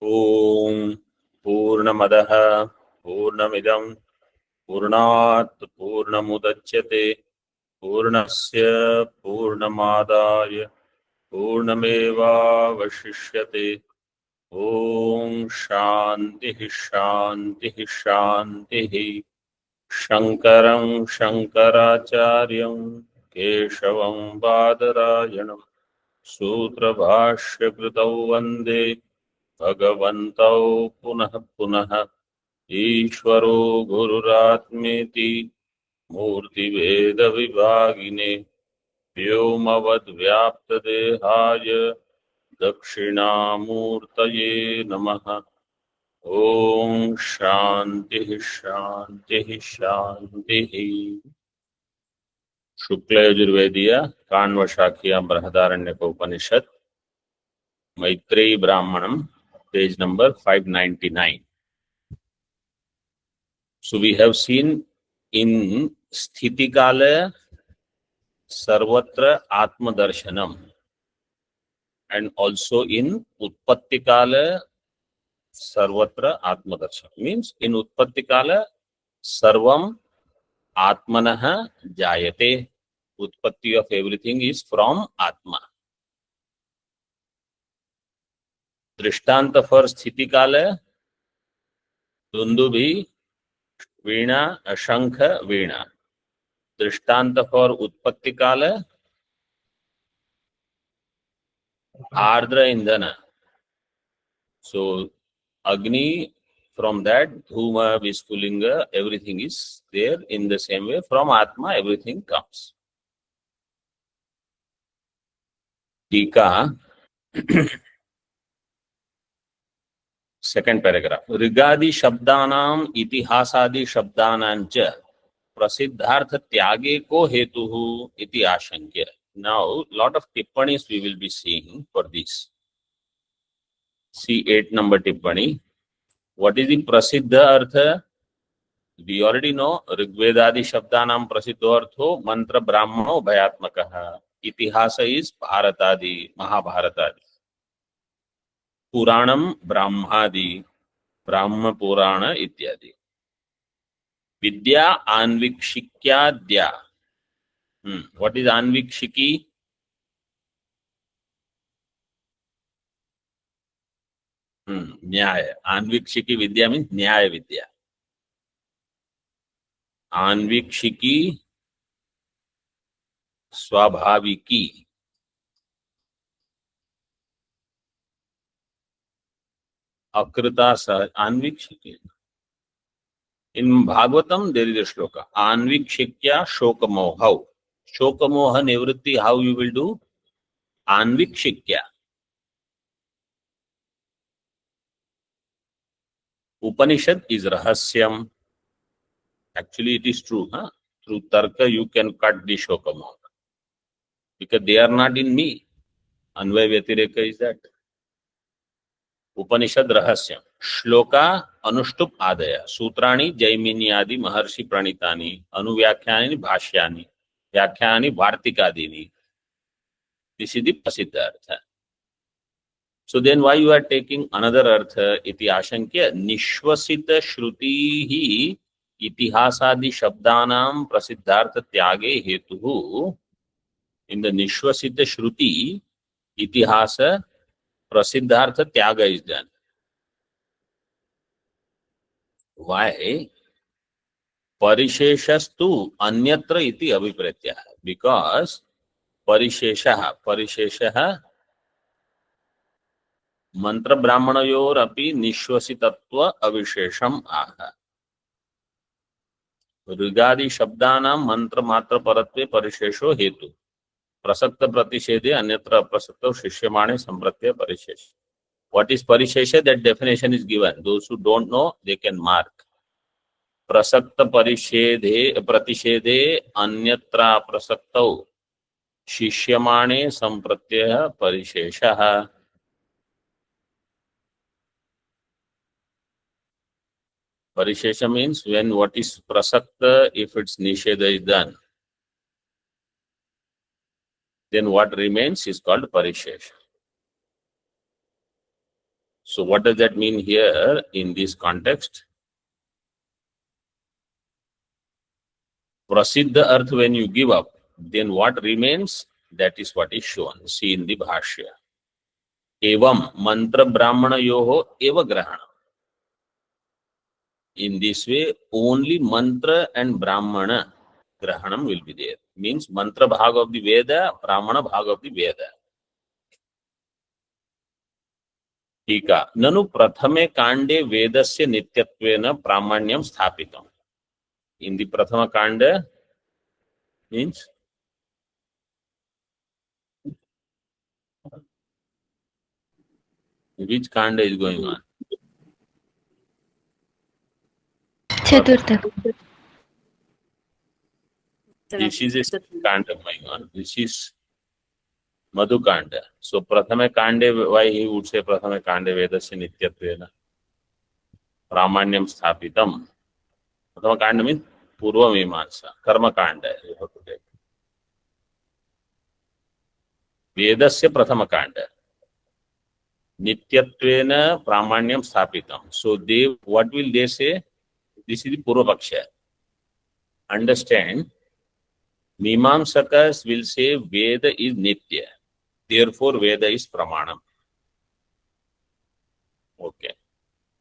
ओम पूर्णमदः पूर्णमिदं पूर्णात् पूर्णमुदच्यते पूर्णस्य पूर्णमादाय पूर्णमेवावशिष्यते। ओम शांति शांति शांति। शंकरं शंकराचार्यं केशवं बादरायणं सूत्रभाष्यकृतौ वन्दे भगवन्तौ पुनः पुनः। ईश्वरो गुरुरात्मेति मूर्तिभेदविभागिने व्योमवद्व्याप्तदेहाय दक्षिणामूर्तये नमः। ओम शांति शांति शांति। शुक्ल यजुर्वेदीय काण्व शाखीय Brihadaranyaka Upanishad Maitreyi Brahmanam page number 599. So we have seen in स्थिति काल सर्वत्र आत्मदर्शनम and also in उत्पत्ति काल सर्वत्र आत्मदर्शनम. Means in उत्पत्ति काल सर्वम आत्मनः जायते. उत्पत्ति of everything is from आत्मा. दृष्टांत फॉर स्थिति काल दुंदुभि वीणा शंख वीणा. दृष्टांत फॉर उत्पत्ति काल आर्द्र ईंधन. So Agni, from that Dhuma, Vispulinga, everything is there. In the same way, from Atma, everything comes. Tika, second paragraph. Rigadi Shabdanam Itihasadi Shabdanancha Prasiddhartha Tyage ko hetuhu iti ashankya. Now, lot of tippanis we will be seeing for this. See 8 number tippani. What is the Prasiddha Artha? We already know Rigvedadi Shabdanam Prasiddho Artho Mantra Brahmano Bhayatmakaha. Itihasa is Bharatadi, Mahabharatadi. Puranam Brahmadi, Brahma Purana ityadi. Vidya Anvikshikya. What is Anvikshiki? Nyaya. Anvikshiki Vidya means Nyaya Vidya. Anvikshiki Swabhaviki. Akrita Anvikshiki. In Bhagavatam there is a shloka. Anvikshikya Shokamohau. Shokamoha Nivritti, how you will do? Anvikshikya. Upanishad is Rahasyam. Actually, it is true. Through Tarka, you can cut the Shokamoha. Because they are not in me. Anvay Vyatireka is that. Upanishad Rahasyam. Shloka Anushtup Adaya. Sutrani Jaimini Adi Maharshi Pranitani. Anuvyakhyani Bhashyani. Vyakhyani Vartikadini. This is the Prasiddha Artha. So then why you are taking another Artha? Iti Ashankya Nishvasita Shrutihi Itihasadi Shabdanam Prasiddhartha Tyage Hetuhu. In the Nishvasita Shruti, Itihasa Prasiddhartha Tyaga is done. Why? Parisheshastu Anyatra iti Abhipratya. Because Parisheshaha Mantra Brahmanayor api Nishvasitatva Avishesham aha. Rigadi Shabdanam Mantra Matra Paratve Parishesho Hetu. Prasakta Pratishede Anyatra Prasakta Shishyamane Sampratya Parishesh. What is Parishesha? That definition is given. Those who don't know, they can mark. Prasakta Parishede Pratishede Anyatra Prasakta Shishyamane Sampratya Parishesha. Parishesha means when what is Prasakta, if its Nisheda is done, then what remains is called Parishesha. So what does that mean here in this context? Prasiddha arth, when you give up, then what remains? That is what is shown. See in the Bhashya. Evam mantra brahmana yoho eva grahana. In this way, only mantra and brahmana grahanam will be there. Means mantra bhag of the Veda, brahmana bhag of the Veda. टीका ननु प्रथमे कांडे वेदस्य नित्यत्वेन प्रामाण्यम स्थापितम. In the prathama kanda means which kanda is going on? Chaturtha. This is a kanda going on. This is Madhu kanda. So prathame kande, why he would say prathame kande vedasya nityatvena pramanyam sthapitam. Prathama kanda means purva mimamsa, karma kanda. You have to take vedasya prathama kanda nityatvena pramanyam sthapitam. So they, what will they say? This is the purva paksha. Understand, Mimamsakas will say Veda is Nitya. Therefore, Veda is Pramanam. Okay.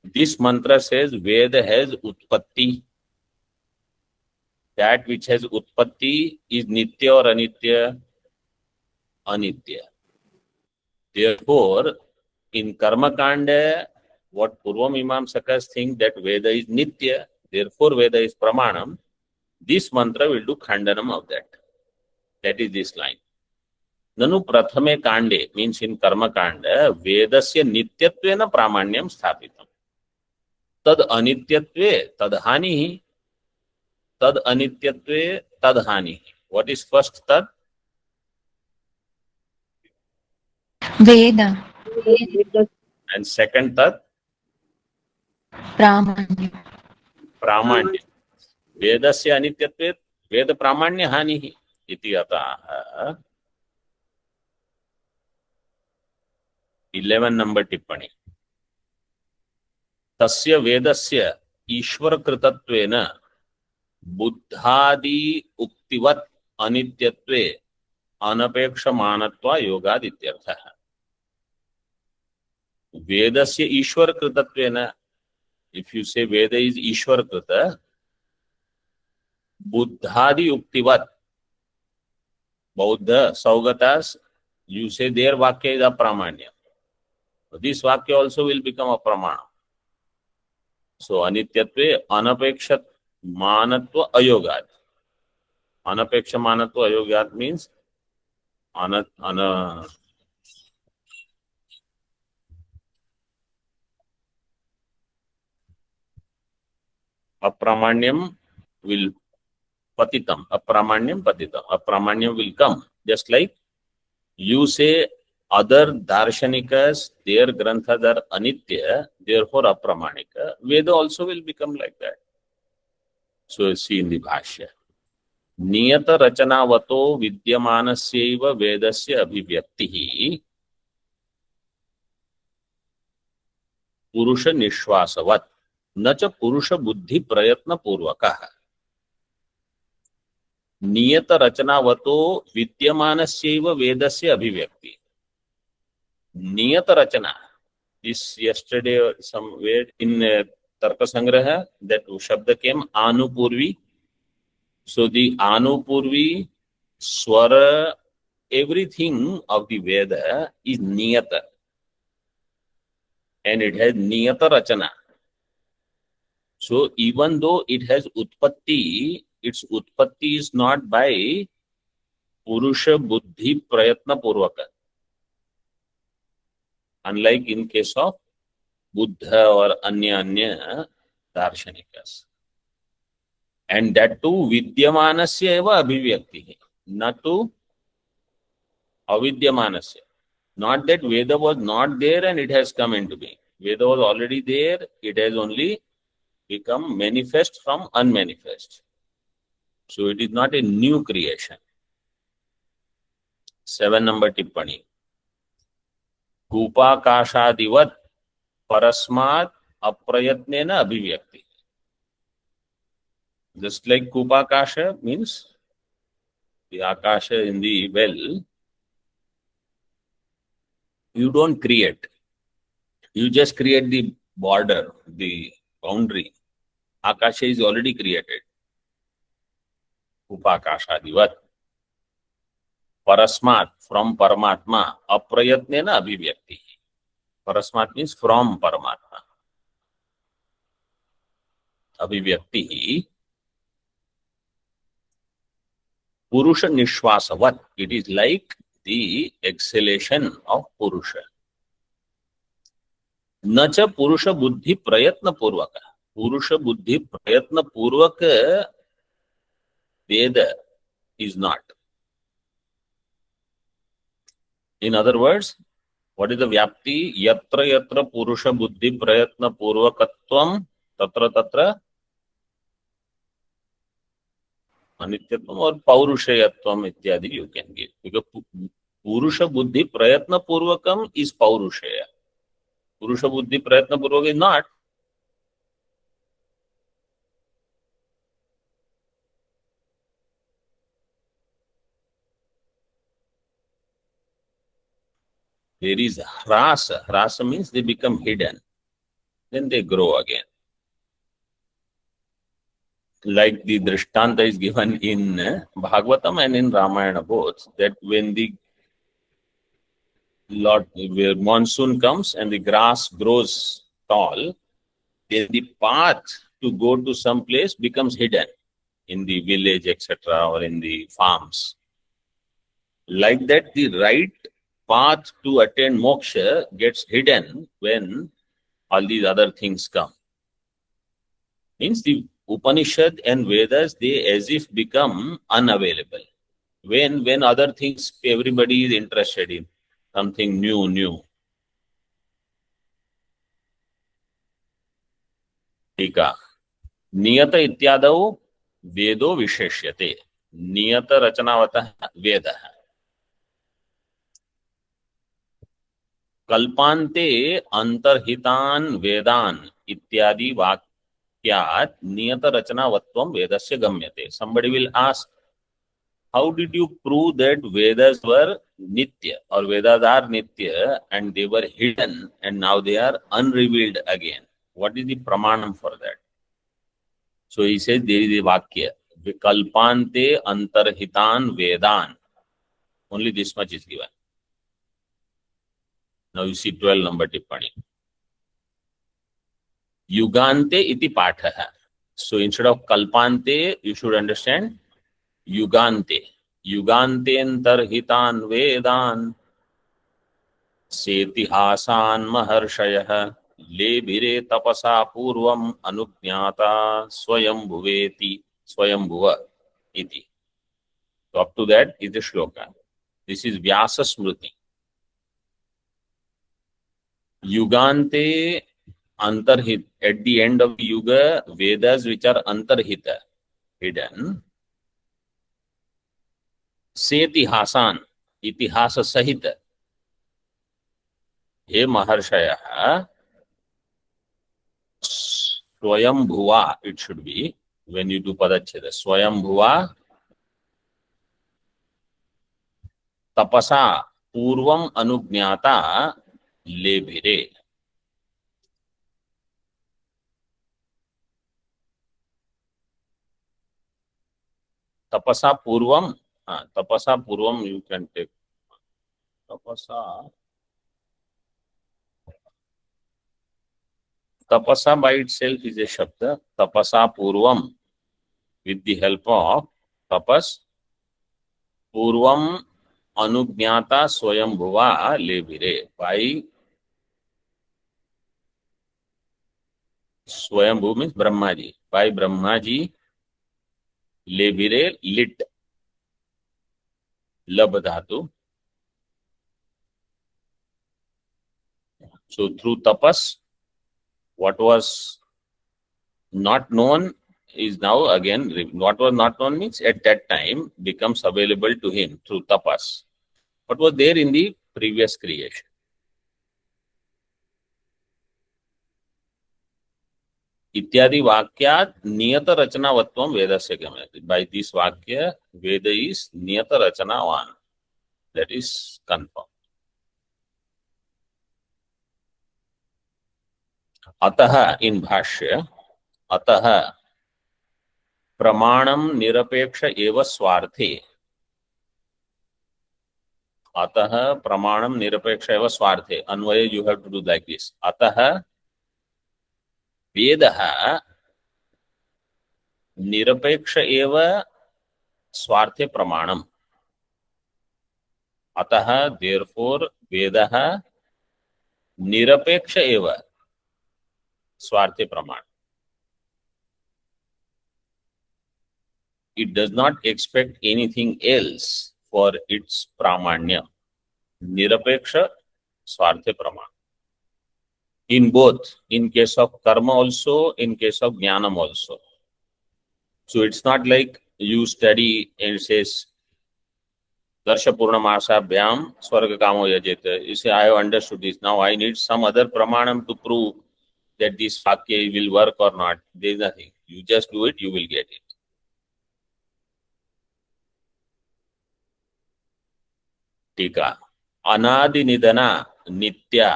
This mantra says Veda has Utpatti. That which has Utpatti is Nitya or Anitya? Anitya. Therefore, in Karma Kanda, what Purva Mimamsakas think that Veda is Nitya, therefore Veda is Pramanam. This mantra will do Khandanam of that. That is this line. Nanu prathame kande means in karma kanda vedasya nityatvena pramanyam sthapitam. Tad anityatve tad hanihi. Tad anityatve tad hanihi. What is first tad? Veda. And second tad? Pramanya. Pramanya. Vedasya anityatve veda pramanya hanihi. Iti ataha. 11 number टिप्पणी. तस्य वेदस्य ईश्वर कृतत्वेन बुद्धादि उक्तिवत् अनित्यत्वे अनपेक्षमानत्वा योगादित्यर्थः. वेदस्य ईश्वर कृतत्वेन, if you say Veda is ईश्वर कृत, बुद्धादि उक्तिवत्, Bauddha, Saugatas, you say their Vakya is apramanya. This Vakya also will become apramana. So, Anityatve, Anapekshat Manatva Ayogat. Anapeksha Manatva Ayogat means Apramanyam will patitam. Apramanyam patitam. Apramanyam will come. Just like you say other darshanikas, their granthas are anitya, therefore apramanika. Veda also will become like that. So see in the Bhashya. Niyata rachanavato vidyamanasyaiva vedasya abhivyaktihi purusha nishwasavat nacha purusha buddhi prayatna purvakaha. Niyata rachanavato vidyamanasyaiva vedasya abhivyakti. Niyata rachana. This yesterday somewhere in Tarka Sangraha, that shabda came Anupurvi. So the Anupurvi, Swara, everything of the Veda is Niyata. And it has Niyata Rachana. So even though it has Utpatti, its Utpatti is not by Purusha Buddhi Prayatna Purvaka. Unlike in case of Buddha or Anya Darshanikas. And that too Vidyamanasya eva abhivyakti. Not to Avidyamanasya. Not that Veda was not there and it has come into being. Veda was already there, it has only become manifest from unmanifest. So it is not a new creation. 7 number Tippani. Kupakashadivat परस्मात् अप्रयत्नेन अभिव्यक्ति. Just like Kupakasha means the Akasha in the well, you don't create. You just create the border, the boundary. Akasha is already created. Upakashadivat. Parasmat, from Paramatma, aprayatnena abhivyakti. Parasmat means from Paramatma. Abhivyakti. Purusha Nishwasavat. It is like the exhalation of Purusha. न च पुरुष बुद्धि प्रयत्न पूर्वक. पुरुष बुद्धि प्रयत्न पूर्वक वेद is not. In other words, what is the vyapti? Yatra yatra purusha buddhi prayatna purvakatvam tatra tatra anityatvam or paurushayatvam ityadi you can give. Because purusha buddhi prayatna purvakam is paurushaya. Purusha buddhi prayatna purvakam is not. There is rasa. Rasa means they become hidden. Then they grow again. Like the Drishtanta is given in Bhagavatam and in Ramayana both, that when the where monsoon comes and the grass grows tall, then the path to go to some place becomes hidden in the village, etc., or in the farms. Like that, the right path to attain moksha gets hidden when all these other things come. Means the Upanishad and Vedas, they as if become unavailable. When other things everybody is interested in, something new. टीका. नियत इत्यादौ वेदो विशेष्यते. नियत रचनावतः वेदः. कल्पान्ते अंतर्हितान् वेदान् इत्यादि वाक्यात् नियत रचनावत्वं वेदस्य गम्यते. Somebody will ask, how did you prove that Vedas were Nitya or Vedas are Nitya and they were hidden and now they are unrevealed again? What is the pramanam for that? So he says there is a Vakya. Vikalpante antarhitan Vedan. Only this much is given. Now you see 12 number tippani. Yugante iti pathaha. So instead of kalpante, you should understand Yugante. Yugantentarhitan Vedan. Setihasan Maharshayah. Lebire tapasa purvam anujnata swayambhuveti swayambhuva iti. So up to that is the shloka. This is Vyasa Smriti. Yugante antarhit. At the end of Yuga, Vedas which are antarhita, hidden. Setihasan, itihasa sahita. He Maharshaya. Swayambhuva, it should be, when you do Padacheda. Swayambhuva tapasa purvam anujnata lebhire. Tapasa purvam you can take. Tapasa by itself is a shabda. Tapasa purvam, with the help of tapas, purvam anujnata swayambhuva lebhire. By Swayambhu means Brahmaji. By Brahmaji, lebhire, lit, lab dhatu. So through tapas, what was not known is now again, what was not known means at that time becomes available to him through tapas. What was there in the previous creation? इत्यादि वाक्यात् नियत रचनावत्वं वेदस्य गम्यते. By this वाक्य वेद is नियत रचनावान. That is confirmed. अतः in भाष्य अतः प्रमाणम निरपेक्ष एव स्वार्थे. अतः प्रमाणम निरपेक्ष एव स्वार्थे. अन्वय you have to do like this. अतः वेदः निरपेक्ष एव स्वार्थे प्रमाणम. अतः therefore वेदः निरपेक्ष एव स्वार्थे प्रमाण. It does not expect anything else for its pramanya. Nirapeksha swarthe praman. In both, in case of karma also, in case of jnanam also. So it's not like you study and it says darsha purnamasa bhyam swarga kamo yajete. You say, I have understood this. Now I need some other pramanam to prove that this vakya will work or not. There is nothing. You just do it, you will get it. टीका अनादि निधना नित्या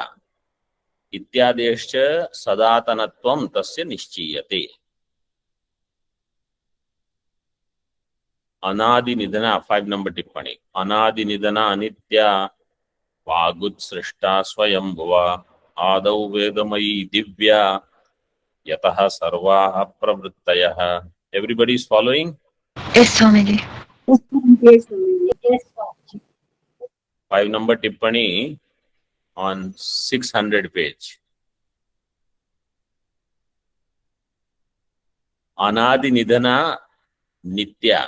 इत्यादेश्च सदातनत्वं तस्य निश्चीयते. अनादि निधना 5 number टिप्पणी. अनादि निधना अनित्या वागुत्सृष्टा स्वयंभुवा आदौ वेदमयी दिव्या यतः सर्वाः प्रवृत्तयः. Everybody is following? Yes, Swamiji. Yes. 5 number टिप्पणी on 600 page. अनादि निधना नित्या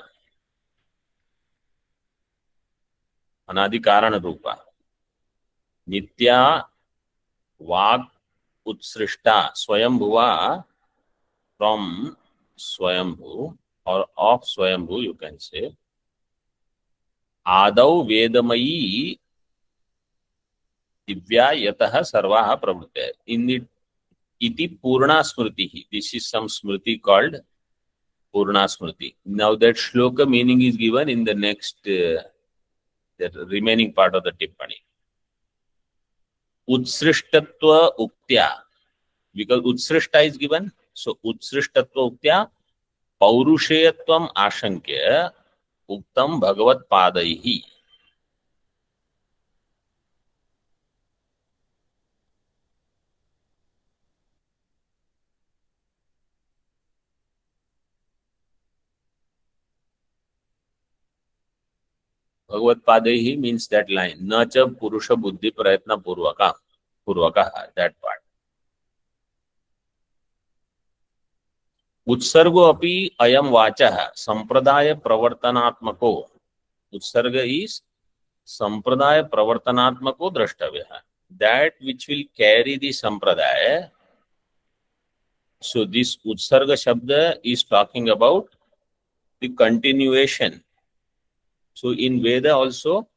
अनादि कारण रूपा नित्या वाक् उत्सृष्टा स्वयंभुवा from स्वयंभू or of स्वयंभू you can say. आदौ वेदमयी दिव्या यतः सर्वाः प्रवृत्तयः. In it iti purna smriti. This is some smriti called purna smriti. Now that shloka meaning is given in the next the remaining part of the tippani. Utsrishtatva uktya, because utsrishta is given, so utsrishtatva uktya paurusheyatvam ashankya uktam bhagavat padaihi. Bhagavat padaihi means that line. Na cha purusha buddhi prayatna purvaka, that part. Utsargo api ayam vacha sampradaya pravartanatmako. Utsarga is sampradaya pravartanatmako drashtavya. That which will carry the sampradaya. So this utsarga shabda is talking about the continuation. So in Veda also,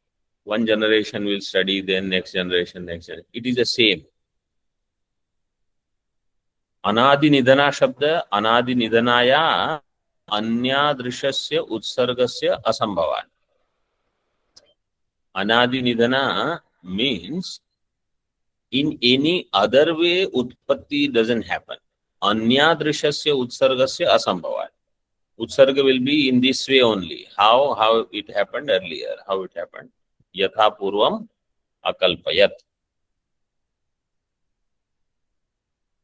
one generation will study, then next generation. It is the same. Anadi nidana shabda, anadi nidanaya anyadrishasya utsargasya asambhavan. Anadi nidana means in any other way utpatti doesn't happen. Anyadrishasya utsargasya asambhavan. Utsarga will be in this way only. How it happened earlier. How it happened. Yatha purvam akalpayat.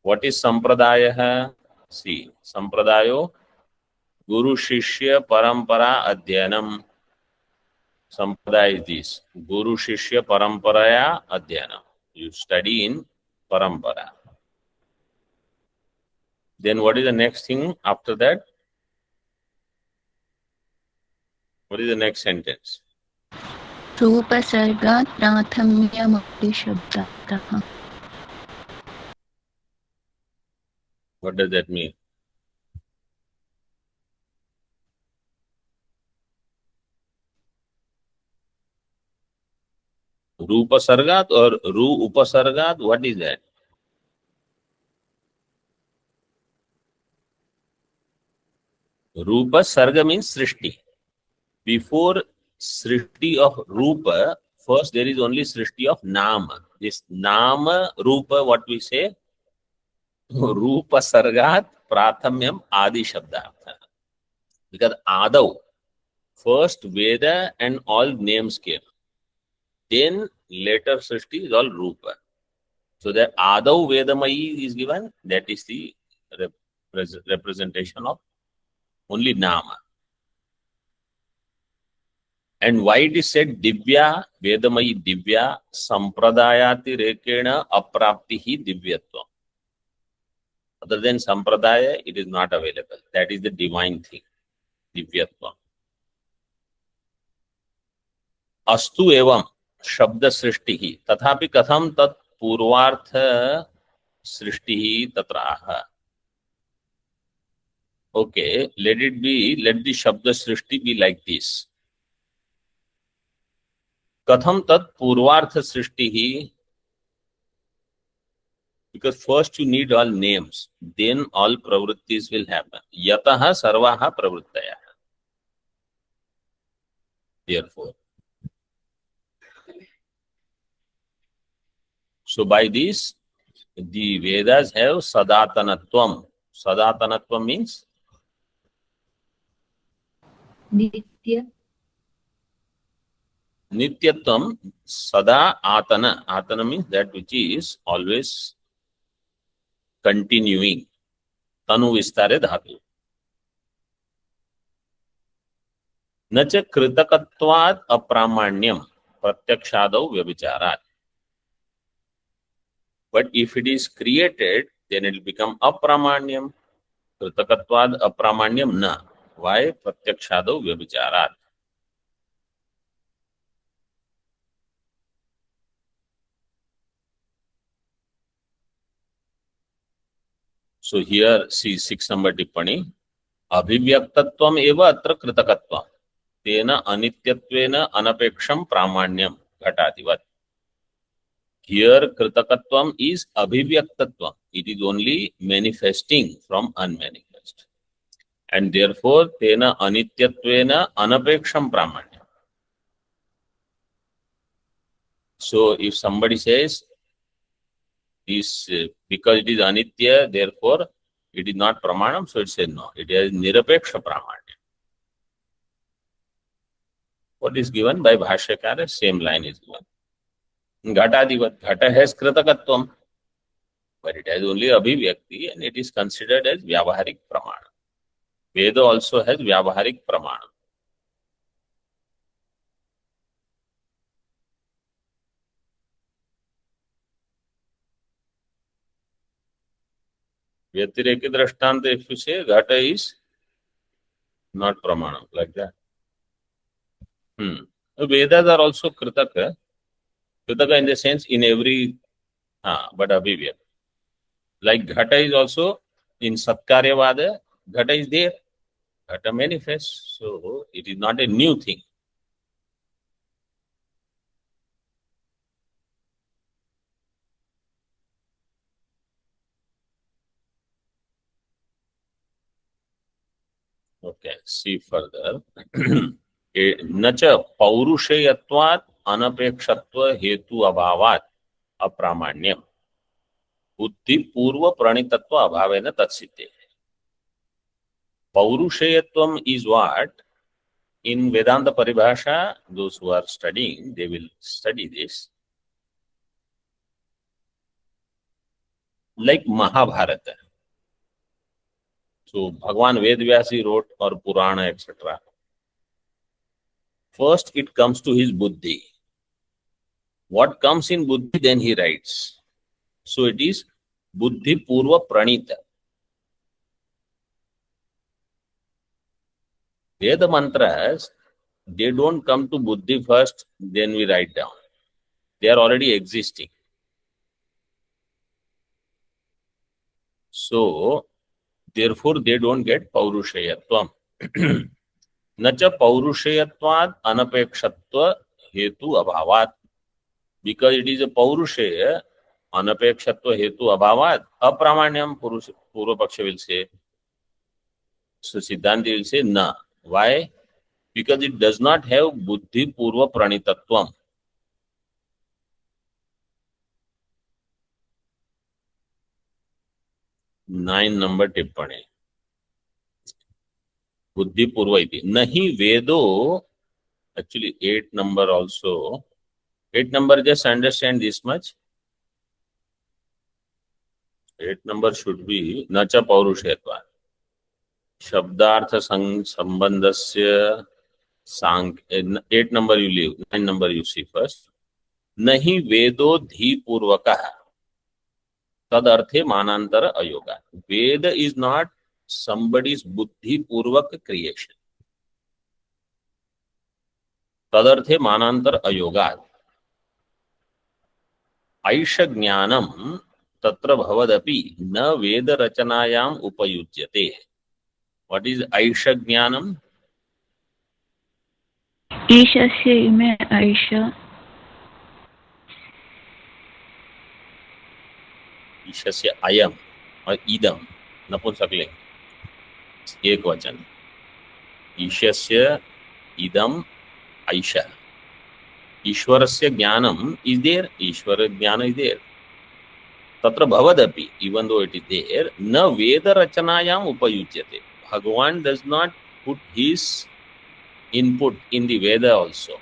What is sampradaya? See, sampradayo guru shishya parampara adhyanam. Sampradaya is this. Guru shishya paramparaya adhyanam. You study in parampara. Then what is the next thing after that? What is the next sentence? रूपसर्गात् प्राथम्यमपि शब्दतः. What does that mean? Rupasargat or Ru Upasargat? What is that? Rupa Sarga means Srishti. Before Srishti of Rupa, first there is only Srishti of Nama. This Nama, Rupa, what we say? Rupa Sargat Prathamyam Adi Shabdartha. Because Adav, first Veda and all names came. Then later Srishti is all Rupa. So that Adav Vedamayi is given, that is the representation of only Nama. And why it is said Divya, Vedamayi Divya, Sampradayati Rekena Apraptihi Divyatvam. Other than Sampradaya, it is not available. That is the divine thing, Divyatvam. Astu evam Shabda Srishtihi Tathapi Katham Tat Purvartha Srishtihi Tatraha. Okay, let it be, let the Shabda Srishti be like this. Katham Tat Purvartha Srishtihi. Because first you need all names, then all pravrittis will happen. Yataha sarvaha pravrittaya. Therefore. So by this, the Vedas have Sadatanatvam. Sadatanatvam means Nitya. Nityatvam Sada Atana. Atana means that which is always continuing. Tanu Vistare Dhatu. Nacha Kritakatvad Apramanyam Pratyakshadav Vyavicharat. But if it is created, then it will become Apramanyam. Kritakatvad Apramanyam na. Why? Pratyakshadav Vyavicharat. So here, see 6 number tippani. Abhivyaktatvam eva atra kritakatvam. Tena anityattvena anapeksham pramanyam ghatadivat. Here kritakatvam is abhivyaktatvam. It is only manifesting from unmanifest. And therefore, tena anityattvena anapeksham pramanyam. So if somebody says, is because it is anitya, therefore it is not pramanam, so it says no, it is nirapeksha pramanya. What is given by Bhashyakara? Same line is given. Ghatadivat. Ghata has kritakatvam, but it has only abhivyakti and it is considered as vyavaharik pramana. Veda also has vyavaharik pramana. Vyatireki drashtanta, if you say Ghata is not pramana, like that. The Vedas are also Kritaka. Kritaka in the sense in every, but abhivya. Like Ghata is also in Satkaryavada, Ghata is there. Ghata manifests, so it is not a new thing. Okay, see further. Nacha paurushayatvat anapekshatva hetu abhavat apramanyam. Buddhi purva pranitatva abhavena tatsiddhe. Paurushayatvam is what? In Vedanta Paribhasha, those who are studying, they will study this. Like Mahabharata. So Bhagwan Vedvyasi wrote or Purana, etc. First it comes to his buddhi. What comes in buddhi, then he writes. So it is buddhi purva pranita. Veda mantras, they don't come to buddhi first, then we write down. They are already existing. So therefore, they don't get paurushayatvam. Nacha paurushayatvad anapekshatva hetu abhavat. Because it is a paurushaya, anapekshatva hetu abhavat, apramanyam, Purva Paksha will say. So Siddhanti will say na. Why? Because it does not have buddhi purva pranitatvam. 9 number tippani. Buddhi purva iti. Nahi vedo. Actually 8 number also. 8 number, just understand this much. 8 number should be nacha paurushetva. Shabdartha sambandhasya सांग. 8 number you leave, 9 number you see first. नहीं वेदो धी पूर्वक तद अर्थे मानांतर अयोगा. वेद is not somebody's बुद्धि पूर्वक creation. तदर्थे मानांतर अयोगा. ऐष ज्ञानम तत्र भवदपि न वेद रचनायाम उपयुज्यते. What is ऐष ज्ञानम? ईशस्य इमे ऐष. ईशस्य अयम और इदम नपुंसकलिंग एक वचन. ईशस्य इदम ऐष. ईश्वरस्य ज्ञानम is there. ईश्वर ज्ञान is there. तत्र भवदपि, even though it is there, न वेद रचनायाम उपयुज्यते. Bhagavan does not put his input in the Veda also.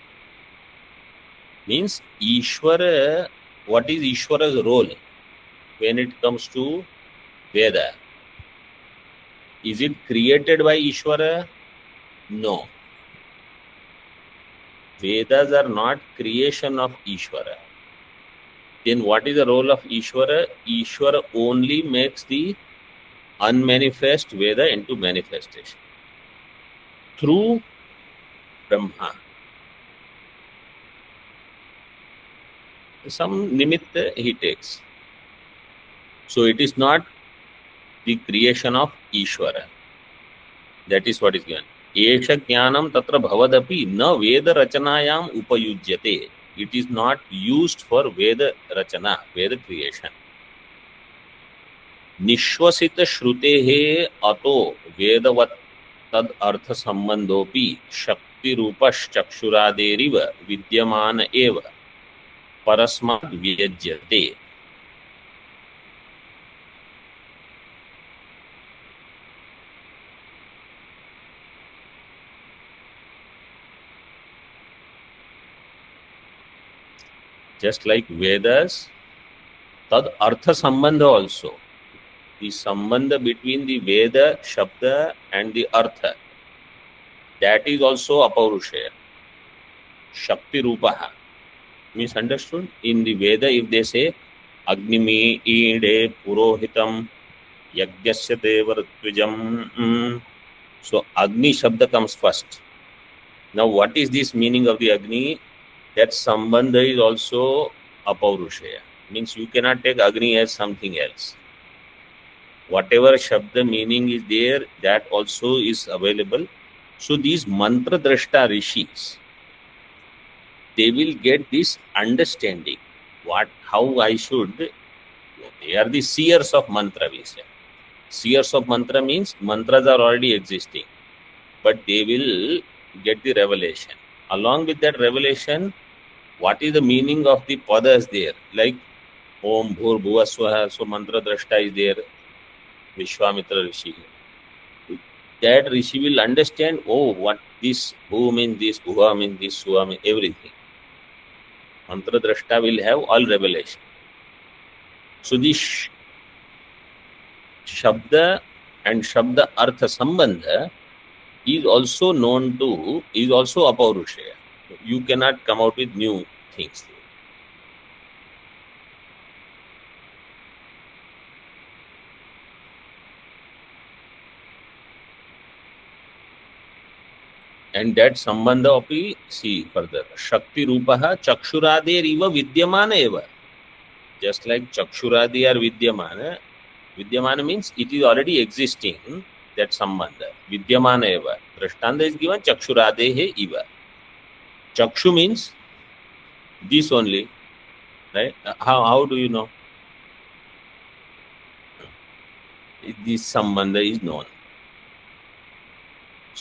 Means Ishvara, what is Ishvara's role when it comes to Veda? Is it created by Ishvara? No. Vedas are not creation of Ishvara. Then what is the role of Ishvara? Ishvara only makes the unmanifest Veda into manifestation through Brahma. Some nimitta he takes. So it is not the creation of Ishvara. That is what is given. Esha jnanam tatra bhavadapi na veda rachanayam upayujyate. It is not used for Veda rachana, Veda creation. Nishvasita shrutehe ato vedavat tad artha sambandhopi shakti rupash chakshuradereva vidyamana eva parasmat vyajyate. Just like Vedas, tad artha sambandha also. The sambandha between the Veda, Shabda and the Artha, that is also Apaurushaya. Shakti Rupaha. Means understood? In the Veda, if they say Agnimi Ide Purohitam Yagyasya Devaratwijam, so Agni Shabda comes first. Now what is this meaning of the Agni? That Sambandha is also Apaurushaya. Means you cannot take Agni as something else. Whatever Shabda meaning is there, that also is available. So these Mantra Drashta Rishis, they will get this understanding. How I should, they are the seers of Mantra, we say. Seers of Mantra means mantras are already existing, but they will get the revelation. Along with that revelation, what is the meaning of the padas there? Like Om Bhur Bhuva Swaha, so Mantra Drashta is there. Vishwamitra Rishi. That Rishi will understand, oh, what this, who means this, Bhuva means this, Swa means everything. Mantra Drashta will have all revelation. So this Shabda and Shabda Artha Sambandha is also known to, is also Apaurushaya. You cannot come out with new things. And that sambandha api, see further, Shakti Rupaha Chakshurade Riva Vidyamana Eva. Just like Chakshuradi are Vidyamana, Vidyamana means it is already existing, that sambandha. Vidyamana Eva. Drashtanda is given Chakshurade He Eva. Chakshu means this only, right? How do you know? This sambandha is known.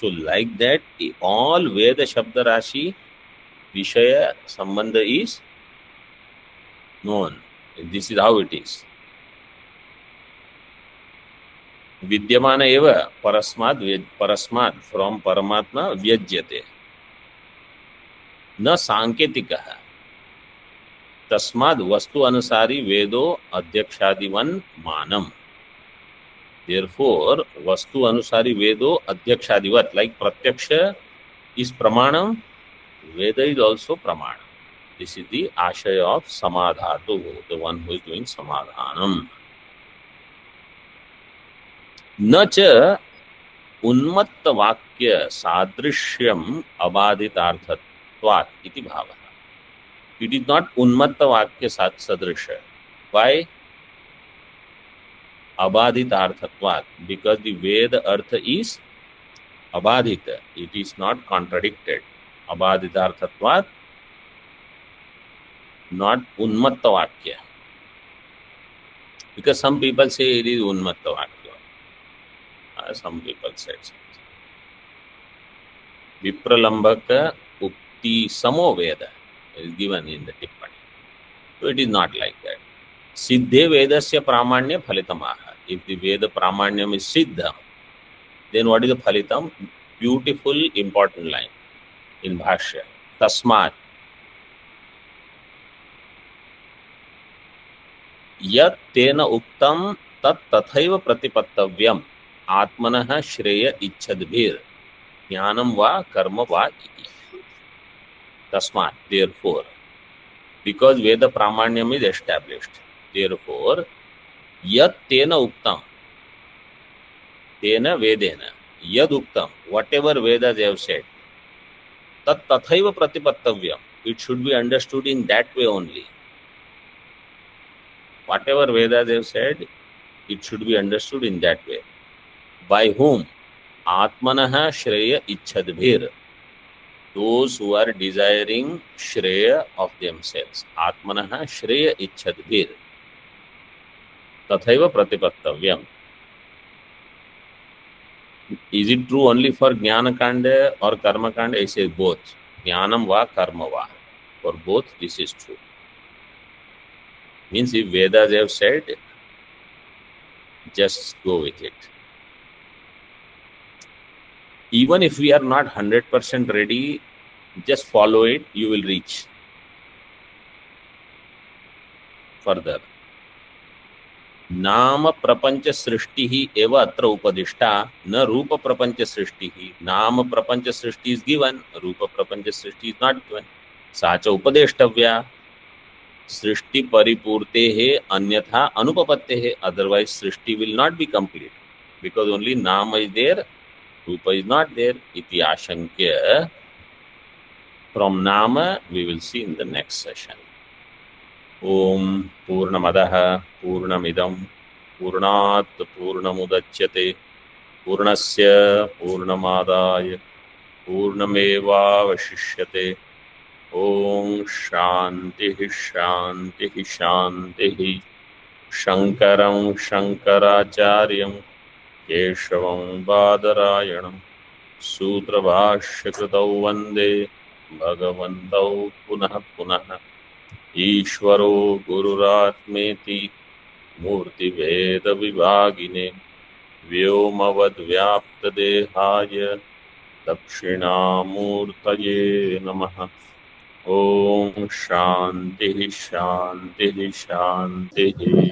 So like that, all Veda Shabda Rashi Vishaya Sambandha is known. This is how it is. Vidyamana eva parasmad from Paramatma vyajyate. न सांकेतिकः तस्माद् वस्तु अनुसारी वेदो अध्यक्षादिवन मानम. Therefore, वस्तु अनुसारी वेदो अध्यक्षादिवत, like प्रत्यक्ष is pramanam, Veda is also pramanam. This is the ashaya of samadhatu, the one who is doing samadhanam. न च उन्मत्त वाक्य सादृश्यम अबाधितार्थत्वात् इति भावः. It is not unmatta vakya sadrisha. Why? Abadhitarthatvat. Because the Veda artha is abadhita. It is not contradicted. Abadhitarthatvat, not unmatta vakya. Because some people say it is unmatta vakya. Some people say it. Vipralambaka ukti samo Veda is given in the Tippani. So it is not like that. Siddhe Vedasya Pramanya Phalitamaha. If the Veda Pramanyam is Siddha, then what is the Phalitam? Beautiful, important line in Bhashya. Tasmat. Yat tena uktam tat tathaiva pratipattavyam atmanah shreya ichchadbhir jnanam va karma va iti. Tasmat, therefore, because Veda Pramanyam is established, therefore, yat tena uktam, tena vedena, yad uktam, whatever Vedas they have said, tat tathaiva pratipattavyam, it should be understood in that way only. Whatever Vedas they have said, it should be understood in that way. By whom? Atmanah shreya ichchadbhir. Those who are desiring shreya of themselves. Atmanah shreya ichchadbhir. Tathaiva pratipattavyam. Is it true only for Jnana Kanda or Karma Kanda? I say both. Jnanam va, karma va. For both, this is true. Means if Vedas have said, just go with it. Even if we are not 100% ready, just follow it, you will reach further. Nama prapancha srishtihi eva atra upadishta, na rupa prapancha srishtihi. Nama prapancha srishti is given, rupa prapancha srishti is not given. Sacha upadeshtavya, srishti paripurtehe anyatha anupapatehe. Otherwise, srishti will not be complete because only nama is there. Rupa is not there. Iti ashankya. From Nama, we will see in the next session. Om Purnamadaha Purnamidam Purnat Purnamudachyate Purnasya Purnamadaya Purnameva Vashishyate. Om Shanti Shanti Shanti. Shankaram Shankaracharyam Keshavam Badarayanam Sutrabhashyakritau Vande Bhagavantau Punah Punah Ishvaro Gururatmeti Murti Veda Vivagine Vyomavad Vyapta Dehaya Dakshinamurtaye Namaha. Om Shanti Shanti Shanti.